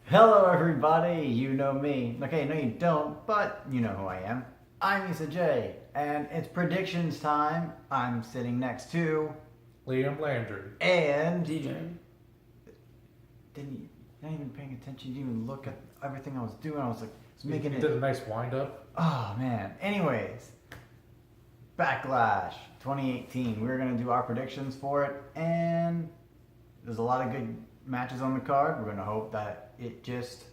Hello, everybody. You know me. Okay, no, you don't, but you know who I am. I'm Issa J, and it's predictions time. I'm sitting next to Liam Landry. and DJ. didn't you not even paying attention? You didn't even look at everything I was doing. I was like, You did a nice wind up. Oh man. Anyways, BackLash 2018. We're gonna do our predictions for it, and there's a lot of good matches on the card. We're gonna hope that it just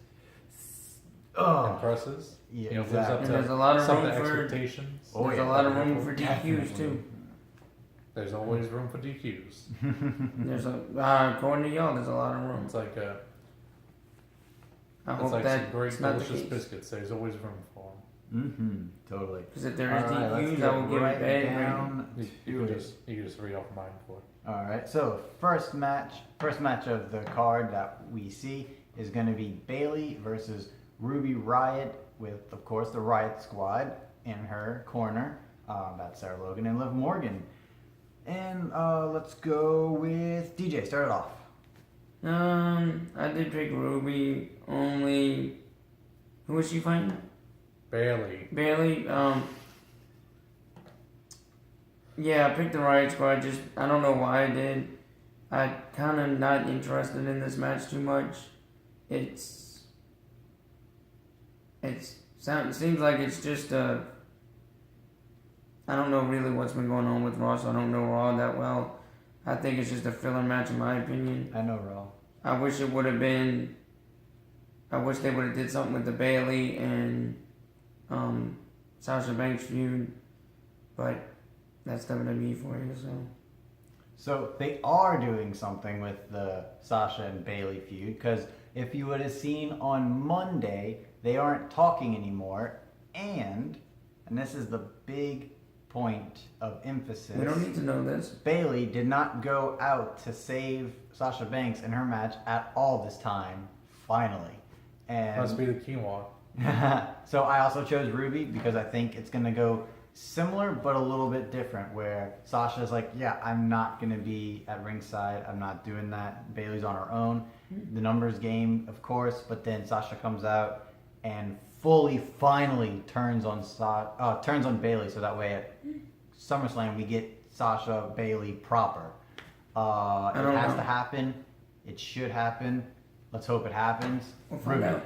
Impresses. Yeah, Lives exactly. up And to there's a lot of some room of the for- expectations. Oh, There's yeah, a lot of room definitely. for DQs too. There's always room for DQs. There's according to y'all, there's a lot of room. It's like I it's hope like that some great it's not the delicious case. biscuits. There's always room for Totally. Because if there is All right, let's DQs, get I will give right bad rating. down them. to You it. can just read off mine for. All right. So first match of the card that we see is going to be Bailey versus Ruby Riott, with of course the Riott Squad in her corner. That's Sarah Logan and Liv Morgan. And let's go with DJ. Start it off. I did pick Ruby. Only who was she fighting? Bailey. Bailey. Yeah, I picked the Riot Squad. Just I don't know why I did. I kind of not interested in this match too much. It seems like it's just I don't know really what's been going on with Raw, so I don't know Raw that well. I think it's just a filler match in my opinion. I know Raw. I wish it would have been. I wish they would have did something with the Bailey and Sasha Banks feud, but that's WWE for you. So they are doing something with the Sasha and Bailey feud, because if you would have seen on Monday, they aren't talking anymore, and this is the big point of emphasis. We don't need to know this. Bailey did not go out to save Sasha Banks in her match at all this time. Finally, and Must be the quinoa. so I also chose Ruby because I think it's gonna go similar but a little bit different, where Sasha's like, yeah, I'm not gonna be at ringside, I'm not doing that. Bailey's on her own. The numbers game, of course, but then Sasha comes out and finally turns on Bailey, so that way at SummerSlam we get Sasha Bailey proper. It has to happen. It should happen. Let's hope it happens. We'll find out.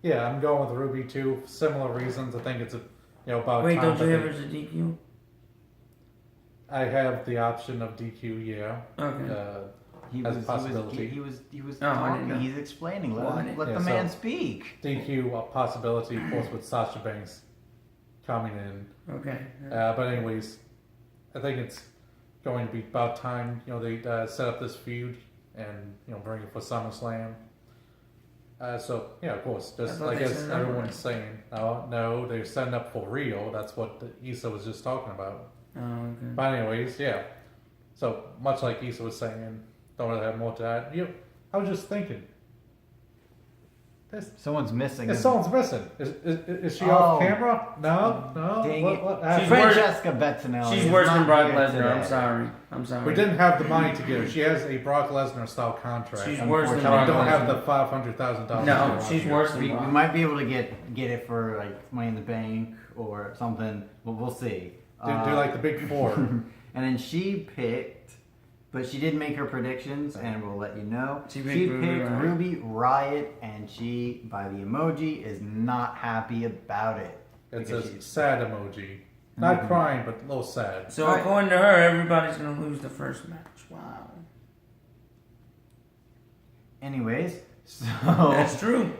Yeah, I'm going with Ruby too. Similar reasons. I think it's about Wait, time. don't you that have it as a DQ? I have the option of DQ. Yeah. Okay. As a possibility. He was Oh, I didn't talking. know. He's explaining. Well, I Let didn't- the Yeah, man so- speak. DQ a possibility, of course, with Sasha Banks coming in. Okay. But anyways, I think it's going to be about time. They set up this feud and bring it for SummerSlam. So yeah, of course, I just thought like they as set it up everyone's saying, no, they're setting up for Rio. That's what Issa was just talking about. Oh, okay. But anyways, yeah. So much like Issa was saying, don't really have more to add. I was just thinking, Someone's missing. someone's missing. Is she Oh. off camera? No. Dang it. What happened? She's Francesca Bettinelli. She's is worse not than Brock here Lesnar. today. I'm sorry. We didn't have the money to get her. She has a Brock Lesnar style contract. She's We worse than Unfortunately, Brock don't have Lesnar. the $500,000. No, she's worse than We Brock. might be able to get it for like Money in the Bank or something. We'll see. Do like the big four. And then she picked, but she did make her predictions, and we'll let you know. She She picked picked Ruby Ruby Riott, and she, by the emoji, is not happy about it. It's because a she's- sad emoji. Not crying, but a little sad. So Right. according to her, everybody's gonna lose the first match. Wow. Anyways, so That's true.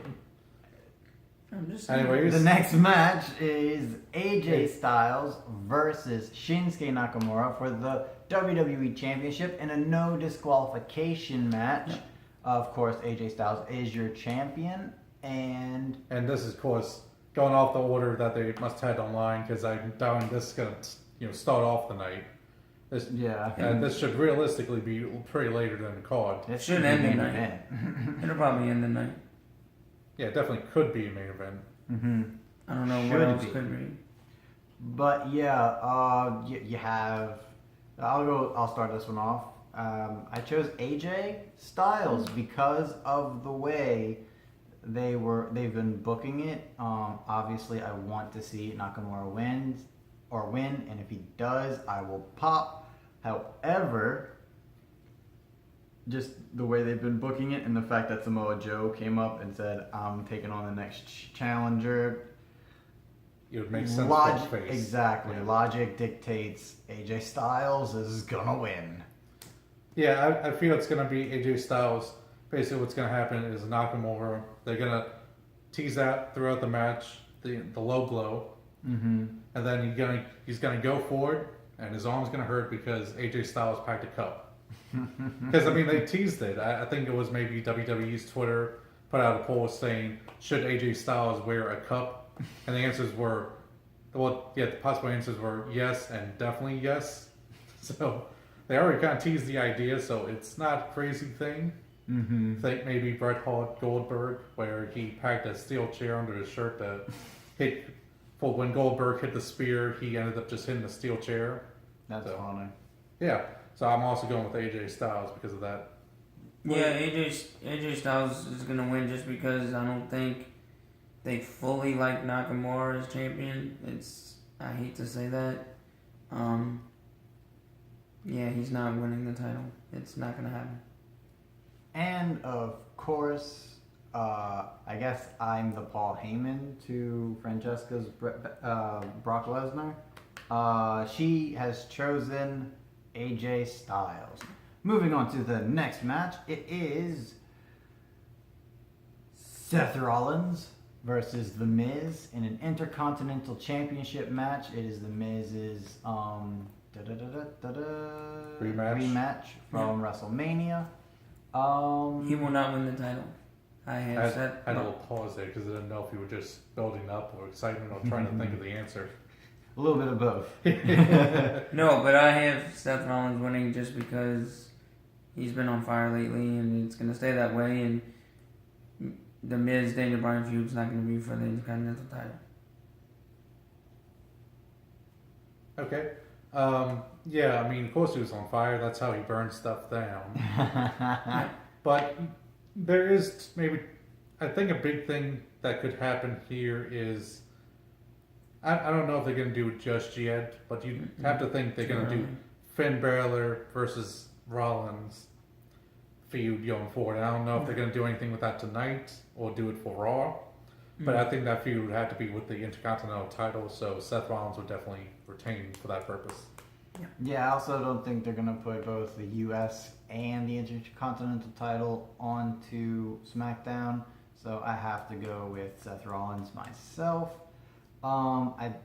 I'm just saying. Anyways, the next match is AJ Styles versus Shinsuke Nakamura for the WWE Championship in a no disqualification match. Yep. Of course, AJ Styles is your champion, and this is, of course, going off the order that they must have had online, because I'm doubting this is going to start off the night. This should realistically be pretty later than the card. It Should be end the main night. event. It'll probably end the night. Yeah, it definitely could be a main event. Mm-hmm. I don't know Should what else be. could be. But yeah, you have. I'll start this one off. I chose AJ Styles because of the way they've been booking it. Obviously, I want to see Nakamura win, and if he does, I will pop. However, just the way they've been booking it, and the fact that Samoa Joe came up and said, "I'm taking on the next challenger." It would make sense. Logic, exactly. Yeah. Logic dictates AJ Styles is gonna win. Yeah, I feel it's gonna be AJ Styles. Basically, what's gonna happen is Nakamura. They're gonna tease out throughout the match the low blow, and then he's gonna go forward, and his arm's gonna hurt because AJ Styles packed a cup. Because I mean, they teased it. I think it was maybe WWE's Twitter put out a poll saying, "Should AJ Styles wear a cup?" And the answers were, the possible answers were yes and definitely yes. So they already kind of teased the idea, so it's not a crazy thing. I think maybe Bret Hart Goldberg, where he packed a steel chair under his shirt to hit. For when Goldberg hit the spear, he ended up just hitting the steel chair. That's funny. Yeah, so I'm also going with AJ Styles because of that. Yeah, AJ Styles is gonna win just because I don't think they fully like Nakamura as champion. I hate to say that. Yeah, he's not winning the title. It's not gonna happen. And of course, I guess I'm the Paul Heyman to Francesca's Brock Lesnar. She has chosen AJ Styles. Moving on to the next match, it is Seth Rollins versus The Miz in an Intercontinental Championship match. It is The Miz's rematch from WrestleMania. He will not win the title. I had a little pause there because I didn't know if you were just building up or excitement or trying to think of the answer. A little bit of both. No, but I have Seth Rollins winning just because he's been on fire lately, and it's going to stay that way. And the Miz Daniel Bryan feud's not going to be for the Intercontinental title. Okay. Yeah, I mean, of course he was on fire. That's how he burned stuff down. But there is maybe, I think a big thing that could happen here is, I don't know if they're going to do it just yet, but you have to think they're going to do Finn Balor versus Rollins feud going forward. I don't know if they're going to do anything with that tonight or do it for Raw, but I think that feud would have to be with the Intercontinental title, so Seth Rollins would definitely retain for that purpose. Yeah, I also don't think they're going to put both the U.S. and the Intercontinental title onto SmackDown, so I have to go with Seth Rollins myself.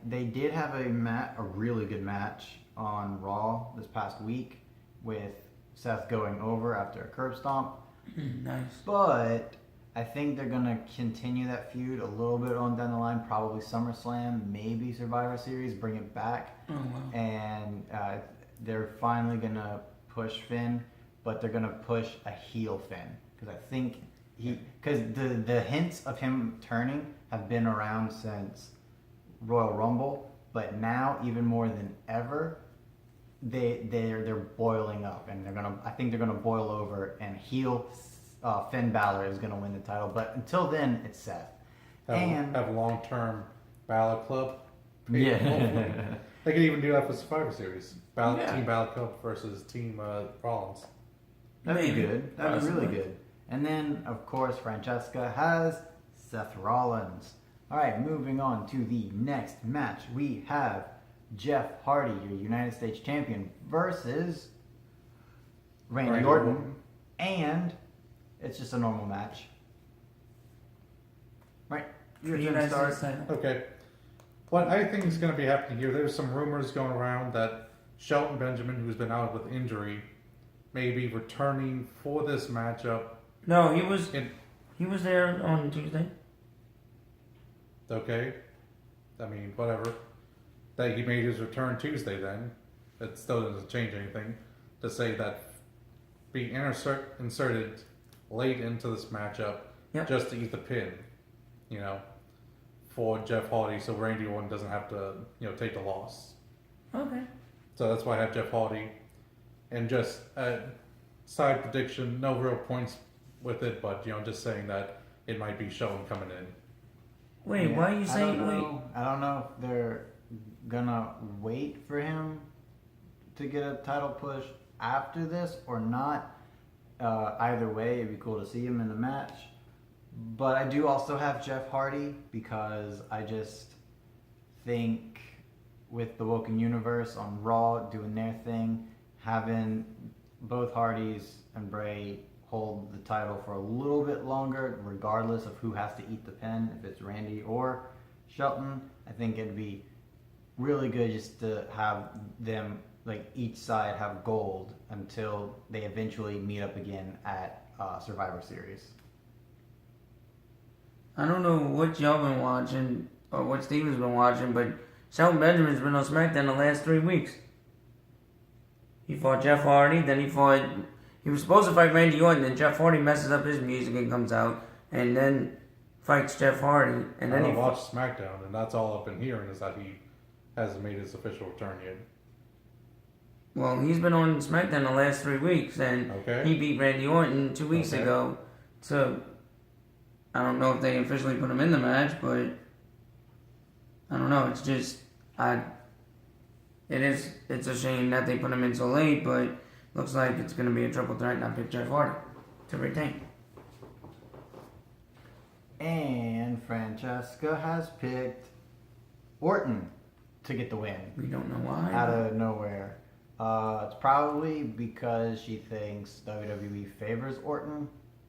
They did have a really good match on Raw this past week with Seth going over after a curb stomp. Nice. But I think they're going to continue that feud a little bit on down the line, probably SummerSlam, maybe Survivor Series, bring it back. Oh, wow. And they're finally going to push Finn, but they're going to push a heel Finn. Because I think because the hints of him turning have been around since Royal Rumble, but now even more than ever, they're boiling up, and I think they're gonna boil over, and heel Finn Balor is gonna win the title. But until then, it's Seth. Have long-term Balor Club. Yeah, they could even do that for Survivor Series. Team Balor Club versus Team Rollins. That'd be good. That'd be really good. And then, of course, Francesca has Seth Rollins. All right, moving on to the next match. We have Jeff Hardy, your United States champion, versus Randy Orton. And it's just a normal match. Right? Your turn to start. Okay. What I think is going to be happening here, there's some rumors going around that Shelton Benjamin, who's been out with injury, may be returning for this matchup. No, he was there on Tuesday. Okay. I mean, whatever. That he made his return Tuesday then. It still doesn't change anything. To say that being inserted late into this matchup just to eat the pin, for Jeff Hardy, so Randy Orton doesn't have to, take the loss. Okay. So that's why I have Jeff Hardy. And just a side prediction, no real points with it, but, just saying that it might be Shelton coming in. Wait, Yeah, why are you saying I don't know if they're gonna wait for him to get a title push after this or not. Either way, it'd be cool to see him in the match. But I do also have Jeff Hardy because I just think with the Woken Universe on Raw doing their thing, having both Hardys and Bray hold the title for a little bit longer, regardless of who has to eat the pin, if it's Randy or Shelton, I think it'd be really good just to have them, like each side have gold until they eventually meet up again at Survivor Series. I don't know what y'all been watching or what Steven's been watching, but Shelton Benjamin's been on SmackDown the last 3 weeks. He fought Jeff Hardy, then he was supposed to fight Randy Orton, then Jeff Hardy messes up his music and comes out, and then fights Jeff Hardy, and then I don't watch SmackDown, and that's all I've been hearing is that he hasn't made his official return yet. Well, he's been on SmackDown the last 3 weeks, and he beat Randy Orton 2 weeks ago. So I don't know if they officially put him in the match, but I don't know. It's just it's a shame that they put him in so late, but looks like it's going to be a triple threat, and I picked Jeff Hardy to retain. And Francesca has picked Orton to get the win. We don't know why. Out of nowhere. It's probably because she thinks WWE favors Orton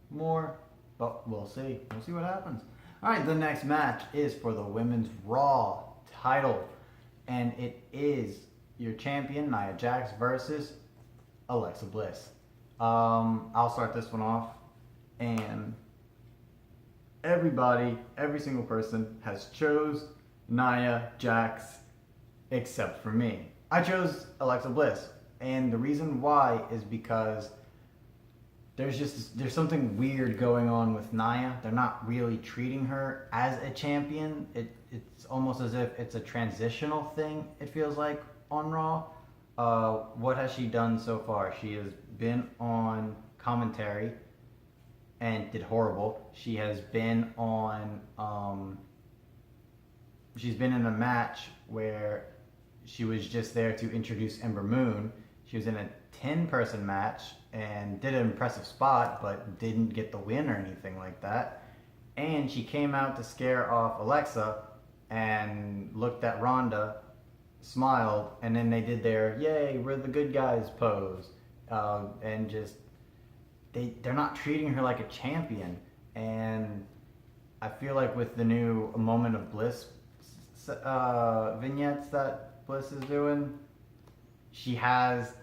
more, but we'll see. We'll see what happens. All right, the next match is for the Women's Raw title, and it is your champion Nia Jax versus Alexa Bliss. I'll start this one off, and every single person has chose Nia Jax except for me. I chose Alexa Bliss, and the reason why is because there's something weird going on with Nia. They're not really treating her as a champion. It's almost as if it's a transitional thing, it feels like, on Raw. What has she done so far? She has been on commentary and did horrible. She has been on she's been in a match where she was just there to introduce Ember Moon. She was in a 10-person match and did an impressive spot, but didn't get the win or anything like that. And she came out to scare off Alexa and looked at Ronda, smiled, and then they did their "Yay, we're the good guys" pose, and just they're not treating her like a champion. And I feel like with the new Moment of Bliss vignettes that Bliss is doing, she has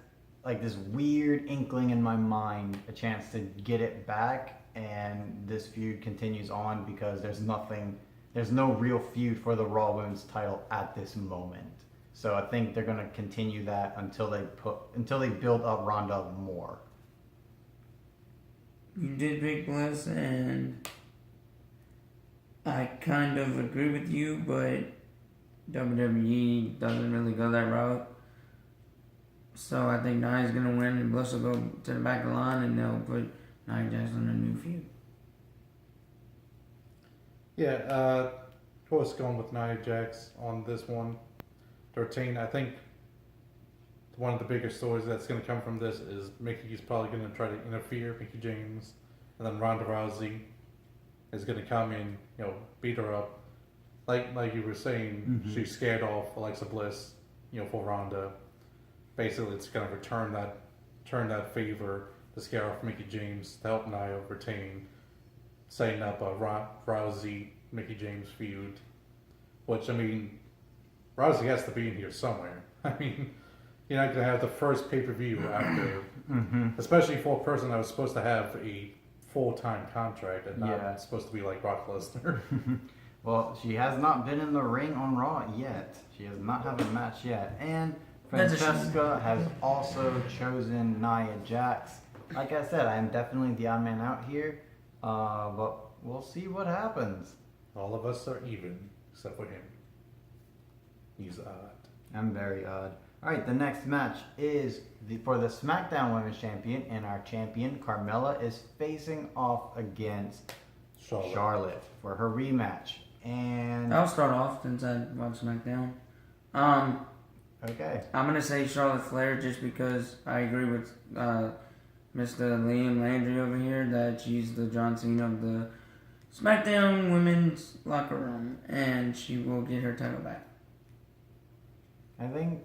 like this weird inkling in my mind, a chance to get it back, and this feud continues on because there's no real feud for the Raw Women's title at this moment. So I think they're gonna continue that until they build up Ronda more. You did pick Bliss, and I kind of agree with you, but WWE doesn't really go that route. So I think Nia's going to win, and Bliss will go to the back of the line, and they'll put Nia Jax on a new feud. Yeah, of course, going with Nia Jax on this one. 13, I think one of the bigger stories that's going to come from this is Mickey's probably going to try to interfere, Mickey James, and then Ronda Rousey is going to come in, beat her up. Like you were saying, she scared off Alexa Bliss, for Ronda. Basically, it's going to turn that favor to scare off Mickey James to help Nia retain, setting up a Rousey Mickey James feud. Which, I mean, Rousey has to be in here somewhere. I mean, you're not going to have the first pay-per-view after, especially for a person that was supposed to have a full-time contract and not supposed to be like Brock Lesnar. Well, she has not been in the ring on Raw yet. She has not had a match yet. And Francesca has also chosen Nia Jax. Like I said, I am definitely the odd man out here, but we'll see what happens. All of us are even, except for him. He's odd. I'm very odd. All right, the next match is for the SmackDown Women's Champion, and our champion, Carmella, is facing off against Charlotte for her rematch. And I'll start off since I watch SmackDown. okay, I'm gonna say Charlotte Flair just because I agree with Mr. Liam Landry over here that she's the John Cena of the SmackDown women's locker room, and she will get her title back. I think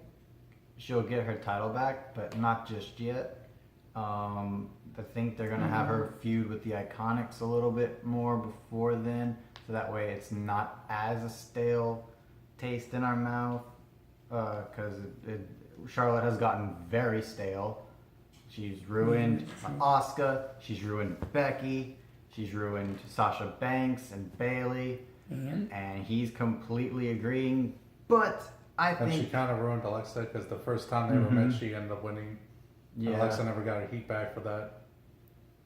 she'll get her title back, but not just yet. I think they're gonna have her feud with the Iconics a little bit more before then, so that way it's not as a stale taste in our mouth. Because Charlotte has gotten very stale. She's ruined Asuka. She's ruined Becky. She's ruined Sasha Banks and Bailey. And he's completely agreeing. But I And she think kind of ruined Alexa because the first time they ever met, she ended up winning. yeah, Alexa never got her heat back for that.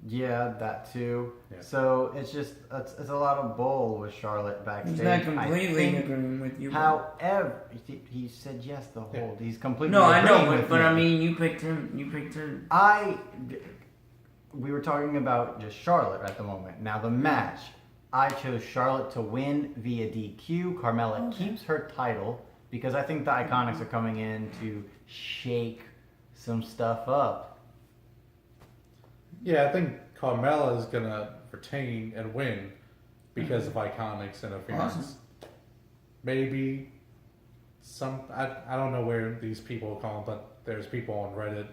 yeah, that too. Yeah. So it's just it's a lot of bull with Charlotte backstage. He's not completely I think, agreeing with you. however, he said yes the whole. He's completely. No, I know, agreeing with but me. I mean, you picked him. You picked her. We were talking about just Charlotte at the moment. Now the match, I chose Charlotte to win via DQ. Carmella keeps her title because I think the Iconics are coming in to shake some stuff up. Yeah, I think Carmella is going to retain and win because of Iconics interference. Awesome. Maybe I don't know where these people call them, but there's people on Reddit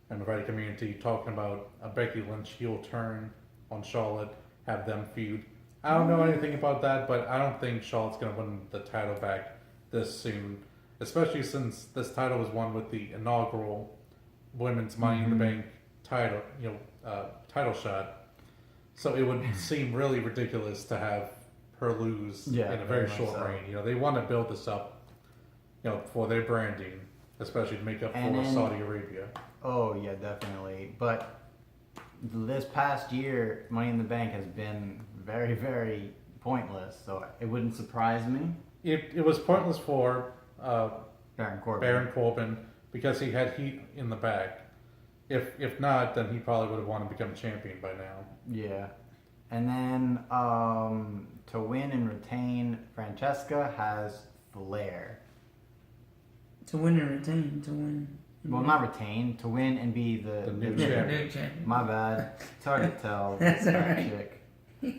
and the Reddit community talking about a Becky Lynch heel turn on Charlotte, have them feud. I don't know anything about that, but I don't think Charlotte's going to win the title back this soon, especially since this title was won with the inaugural Women's Money in the Bank title, title shot. So it would seem really ridiculous to have her lose in a very short so. reign. They want to build this up, for their branding, especially to make up And for then- Saudi Arabia. Oh yeah, definitely. But this past year, Money in the Bank has been very, very pointless. So it wouldn't surprise me. It was pointless for Baron Corbin. Baron Corbin because he had heat in the back. If not, then he probably would have wanted to become champion by now. Yeah. And then to win and retain, Francesca has Flair. To win and retain. To win. Well, not retain, to win and be the new Yeah, champion. new champion. My bad. It's hard to tell. That's that alright. chick.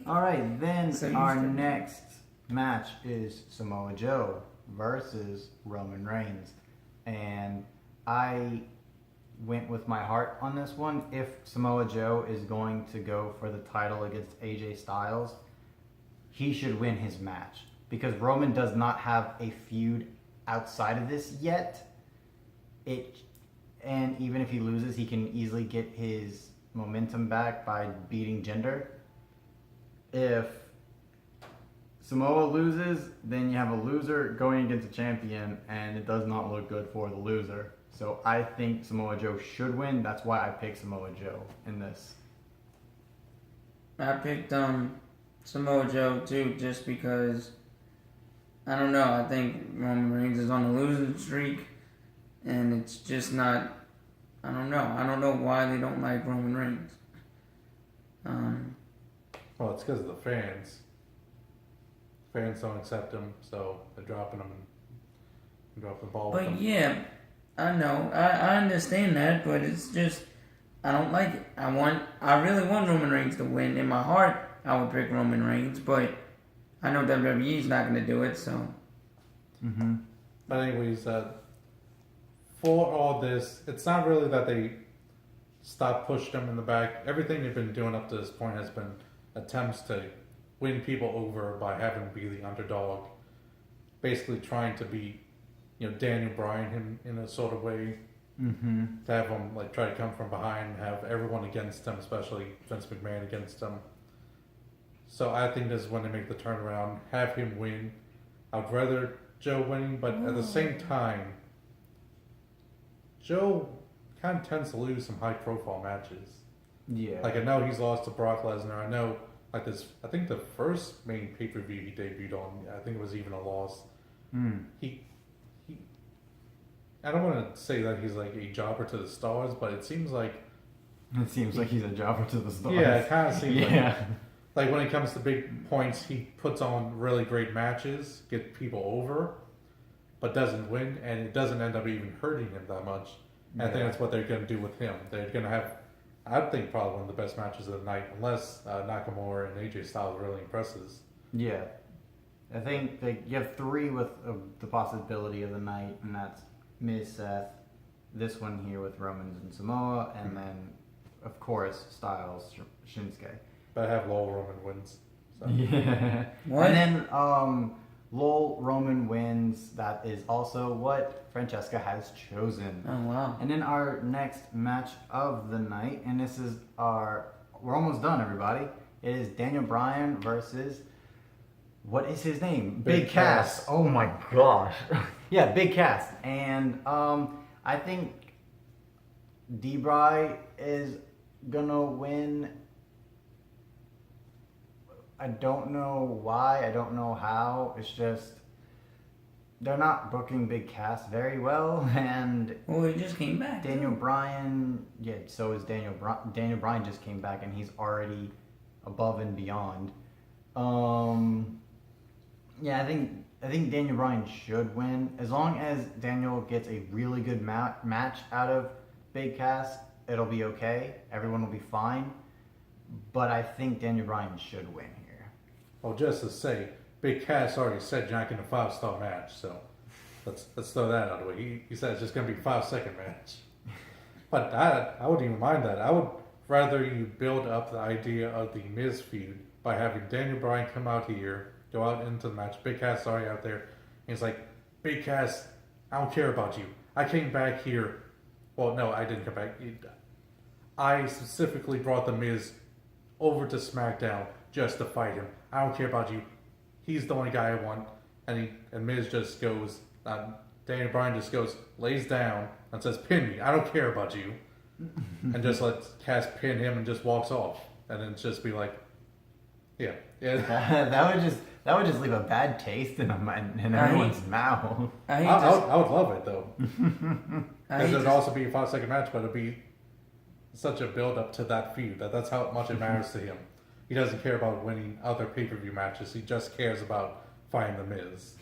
Alright, then So you our start. next match is Samoa Joe versus Roman Reigns. And I went with my heart on this one. If Samoa Joe is going to go for the title against AJ Styles, he should win his match. Because Roman does not have a feud outside of this yet. And even if he loses, he can easily get his momentum back by beating Jinder. If Samoa loses, then you have a loser going against a champion, and it does not look good for the loser. So I think Samoa Joe should win. That's why I picked Samoa Joe in this. I picked Samoa Joe too, just because I don't know. I think Roman Reigns is on a losing streak, and it's just not. I don't know. I don't know why they don't like Roman Reigns. Well, it's because of the fans. Fans don't accept him, so they're dropping him and dropping the ball with But him. yeah, I know. I understand that, but it's just I don't like it. I really want Roman Reigns to win. In my heart, I would pick Roman Reigns, but I know WWE's not going to do it, so. But anyways, for all this, it's not really that they stopped pushing him in the back. Everything they've been doing up to this point has been attempts to win people over by having him be the underdog. Basically trying to be, Daniel Bryan him in a sort of way. To have him try to come from behind and have everyone against him, especially Vince McMahon against him. So I think this is when they make the turnaround, have him win. I'd rather Joe winning, but at the same time, Joe kind of tends to lose some high-profile matches. Yeah. I know he's lost to Brock Lesnar. I know, I think the first main pay-per-view he debuted on, I think it was even a loss. He I don't want to say that he's a jobber to the stars, but it seems like It seems like he's a jobber to the stars. yeah, it kind of seems like like when it comes to big points, he puts on really great matches, get people over, but doesn't win, and it doesn't end up even hurting him that much. And I think that's what they're going to do with him. They're going to have, I think, probably one of the best matches of the night, unless Nakamura and AJ Styles really impresses. Yeah. I think you have 3 with the possibility of the night, and that's Miz, Seth, this one here with Roman and Samoa, and then, of course, Styles, Shinsuke. But I have Lowell Roman wins. So. Yeah. What? And then Lowell Roman wins. That is also what Francesca has chosen. Oh, wow. And then our next match of the night, and this is we're almost done, everybody. It is Daniel Bryan versus, what is his name? Big Cass. Oh my gosh. Yeah, Big Cass. And I think D-Bry is gonna win. I don't know why, I don't know how. It's just they're not booking Big Cass very well, and Well, he just came back. Daniel Bryan, yeah, so is Daniel Bryan just came back, and he's already above and beyond. Yeah, I think Daniel Bryan should win as long as Daniel gets a really good match out of Big Cass. It'll be okay. Everyone will be fine. But I think Daniel Bryan should win here. Well, just to say, Big Cass already said you're not getting a 5-star match, so let's throw that out of the way. He said it's just going to be a 5-second match. But I wouldn't even mind that. I would rather you build up the idea of the Miz feud by having Daniel Bryan come out here, go out into the match. Big Cass is already out there. And he's like, Big Cass, I don't care about you. I came back here. Well, no, I didn't come back. I specifically brought the Miz over to SmackDown just to fight him. I don't care about you. He's the only guy I want. And Miz just goes, Daniel Bryan just goes, lays down and says, pin me. I don't care about you. And just lets Cass pin him and just walks off. And then just be like, yeah. That would just leave a bad taste in everyone's mouth. I would love it though. Because it would also be a 5-second match, but it'd be such a build up to that feud that's how much it matters to him. He doesn't care about winning other pay-per-view matches. He just cares about fighting the Miz.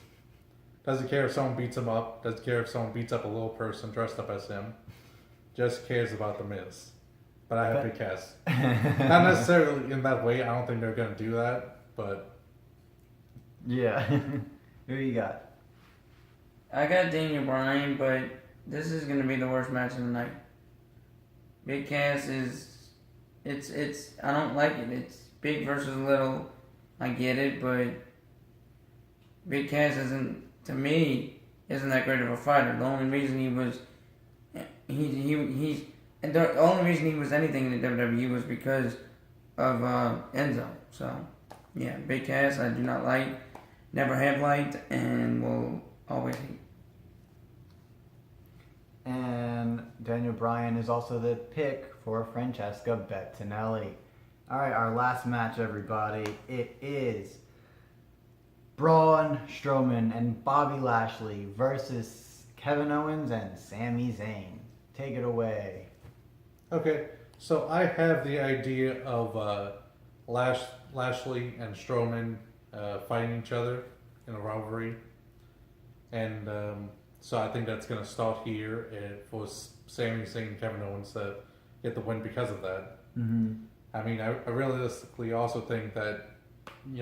Doesn't care if someone beats him up. Doesn't care if someone beats up a little person dressed up as him. Just cares about the Miz. But I have Big Cass. Not necessarily in that way. I don't think they're going to do that. But yeah. Who you got? I got Daniel Bryan, but this is going to be the worst match of the night. Big Cass it's I don't like it. It's big versus little. I get it, but Big Cass isn't that great of a fighter. The only reason and the only reason he was anything in the WWE was because of Enzo. So, yeah, Big Cass I do not like, never have liked, and will always hate. And Daniel Bryan is also the pick for Francesca Bettinelli. All right, our last match, everybody. It is Braun Strowman and Bobby Lashley versus Kevin Owens and Sami Zayn. Take it away. okay, so I have the idea of Lashley and Strowman fighting each other in a rivalry, and so I think that's going to start here for Sami Zayn and Kevin Owens to get the win because of that. Mm-hmm. I mean, I realistically also think that,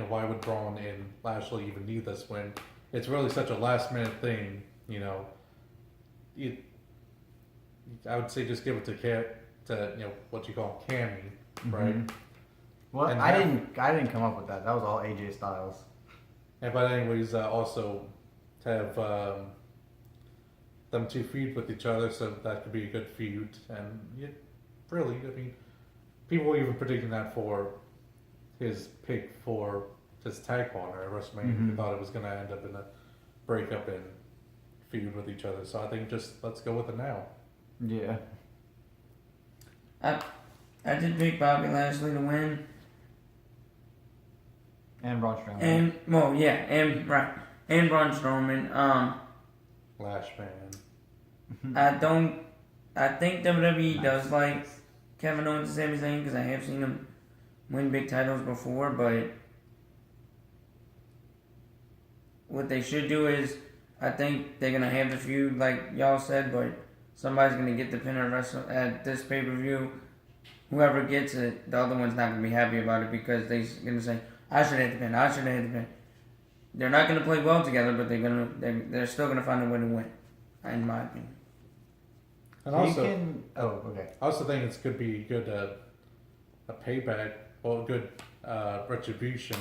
why would Braun and Lashley even need this win? It's really such a last minute thing, I would say just give it to what you call Cammy, right? Mm-hmm. Well, And I didn't come up with that. That was all AJ Styles. And but anyways, also to have them two feud with each other, so that could be a good feud. And really, I mean, people were even predicting that for his pick for his tag partner at WrestleMania. Mm-hmm. They thought it was going to end up in a breakup and feud with each other. So I think just let's go with it now. Yeah. I did pick Bobby Lashley to win. And Braun Strowman. And and Braun Strowman. Lash man. I think WWE does like Kevin Owens and Sami Zayn because I have seen them win big titles before, but what they should do is, I think they're gonna have the feud like y'all said, but somebody's gonna get the pin at this pay-per-view. Whoever gets it, the other one's not gonna be happy about it because they're gonna say, "I should have the pin. I should have the pin." They're not gonna play well together, but they're still gonna find a way to win, in my opinion. And So also, okay. I also think it's could be good a payback or good retribution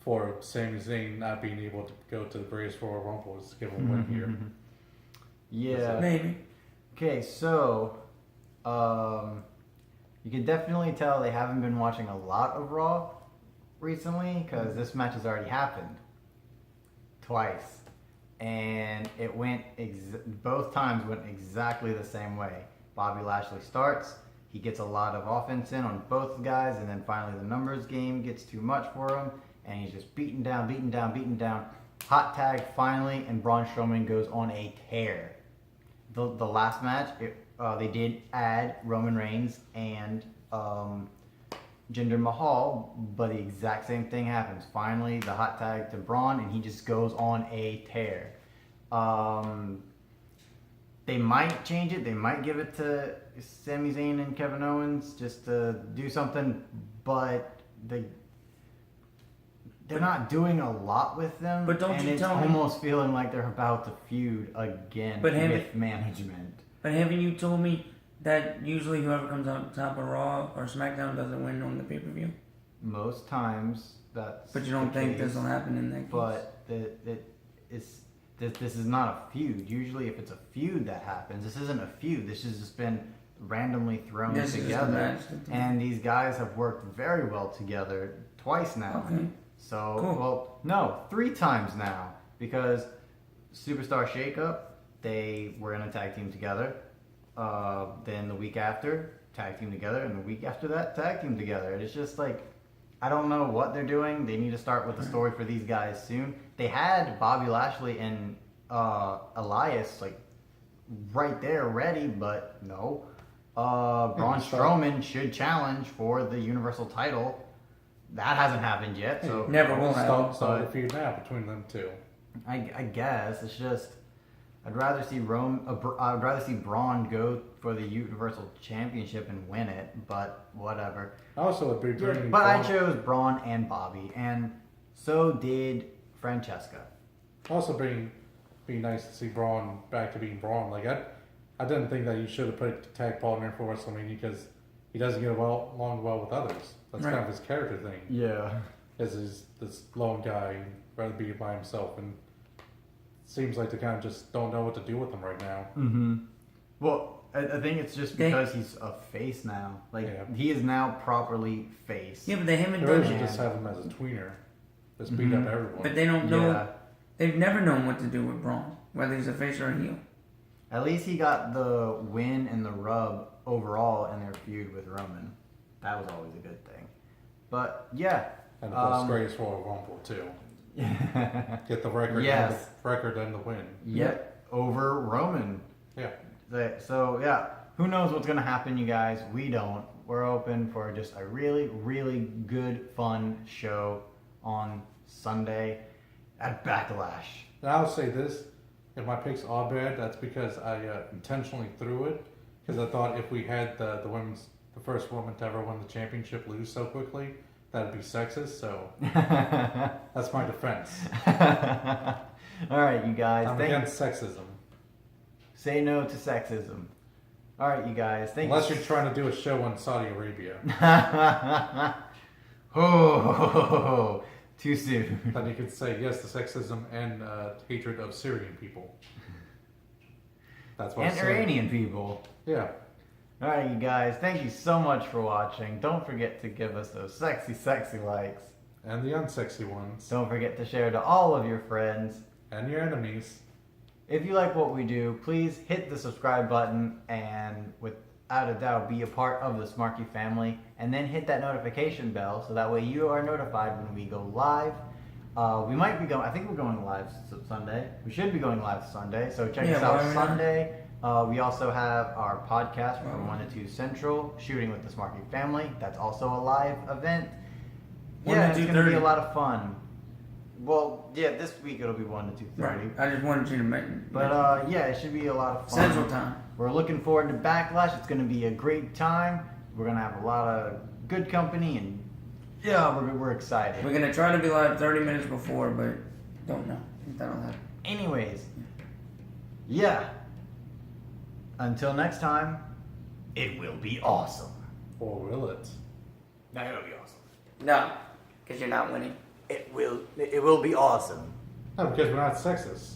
for Sami Zayn not being able to go to the Braves for a Rumble. Just give him a win here. Yeah. Maybe. Okay, so you can definitely tell they haven't been watching a lot of Raw recently because this match has already happened twice, and it went both times went exactly the same way. Bobby Lashley starts, he gets a lot of offense in on both guys, and then finally the numbers game gets too much for him, and he's just beaten down. Hot tag finally, and Braun Strowman goes on a tear. The last match, they did add Roman Reigns and Jinder Mahal, but the exact same thing happens. Finally, the hot tag to Braun, and he just goes on a tear. They might change it. They might give it to Sami Zayn and Kevin Owens just to do something, but they're not doing a lot with them. But don't and you it's tell me- almost feeling like they're about to feud again with management. But haven't you told me that usually whoever comes out top of Raw or SmackDown doesn't win on the pay-per-view? Most times that's. But you don't the think case, this will happen in that case? But this is not a feud. Usually, if it's a feud that happens, this isn't a feud. This has just been randomly thrown This is just a together, match. and these guys have worked very well together twice now. Okay. So, Cool. well, no, 3 times now, because Superstar Shakeup, they were in a tag team together. Then the week after, tag team together, and the week after that, tag team together. It's just like, I don't know what they're doing. They need to start with the story for these guys soon. They had Bobby Lashley and Elias like right there ready, but no. Braun Strowman should challenge for the Universal title. That hasn't happened yet, so Never will happen. Start the feud now between them two. I guess it's just I'd rather see Braun go for the Universal Championship and win it, but whatever. Also, would be bringing. But I chose Braun and Bobby, and so did Francesca. Also, be nice to see Braun back to being Braun. Like I didn't think that you should have put a tag partner for WrestleMania because he doesn't get along well with others. That's kind of his character thing. Yeah. Is this lone guy rather be by himself, and it seems like they kind of just don't know what to do with him right now. Mm-hmm. Well, I think it's just because he's a face now. Like he is now properly face. Yeah, but they haven't They done really should it. just have him as a tweener. Just beat up everyone. But they don't know. Yeah. They've never known what to do with Braun, whether he's a face or a heel. At least he got the win and the rub overall in their feud with Roman. That was always a good thing. But yeah. And of course, greatest Royal Rumble too. Get the record. Yes. And the record and the win. Yep. Over Roman. Yeah. So yeah, who knows what's gonna happen, you guys? We don't. We're open for just a really, really good, fun show on Sunday at BackLash. And I'll say this: if my picks are bad, that's because I intentionally threw it because I thought if we had the first woman to ever win the championship lose so quickly, that'd be sexist. So that's my defense. All right, you guys. I'm against sexism. Say no to sexism. All right, you guys. Unless you're trying to do a show on Saudi Arabia. Oh, too soon. Then you could say yes to sexism and hatred of Syrian people. That's what And I'm saying. Iranian people. Yeah. All right, you guys. Thank you so much for watching. Don't forget to give us those sexy, sexy likes. And the unsexy ones. Don't forget to share to all of your friends. And your enemies. If you like what we do, please hit the subscribe button and without a doubt be a part of the Smarky family. And then hit that notification bell so that way you are notified when we go live. We might be going, I think we're going live Sunday. We should be going live Sunday. So check us out why are we not? Sunday We also have our podcast from 1 to 2 Central, Shooting with the Smarky Family. That's also a live event. 1 Yeah, to it's going to be a 2:30. lot of fun. Well, yeah, this week it'll be 1 to 2:30. Right. I just wanted you to mention. But yeah, it should be a lot of fun. Central Time. We're looking forward to BackLash. It's going to be a great time. We're going to have a lot of good company, and yeah, we're excited. We're going to try to be live 30 minutes before, but don't know if that'll happen. Anyways, yeah. Until next time, it will be awesome. Or will it? No, it'll be awesome. No, because you're not winning. It will be awesome. No, because we're not sexist.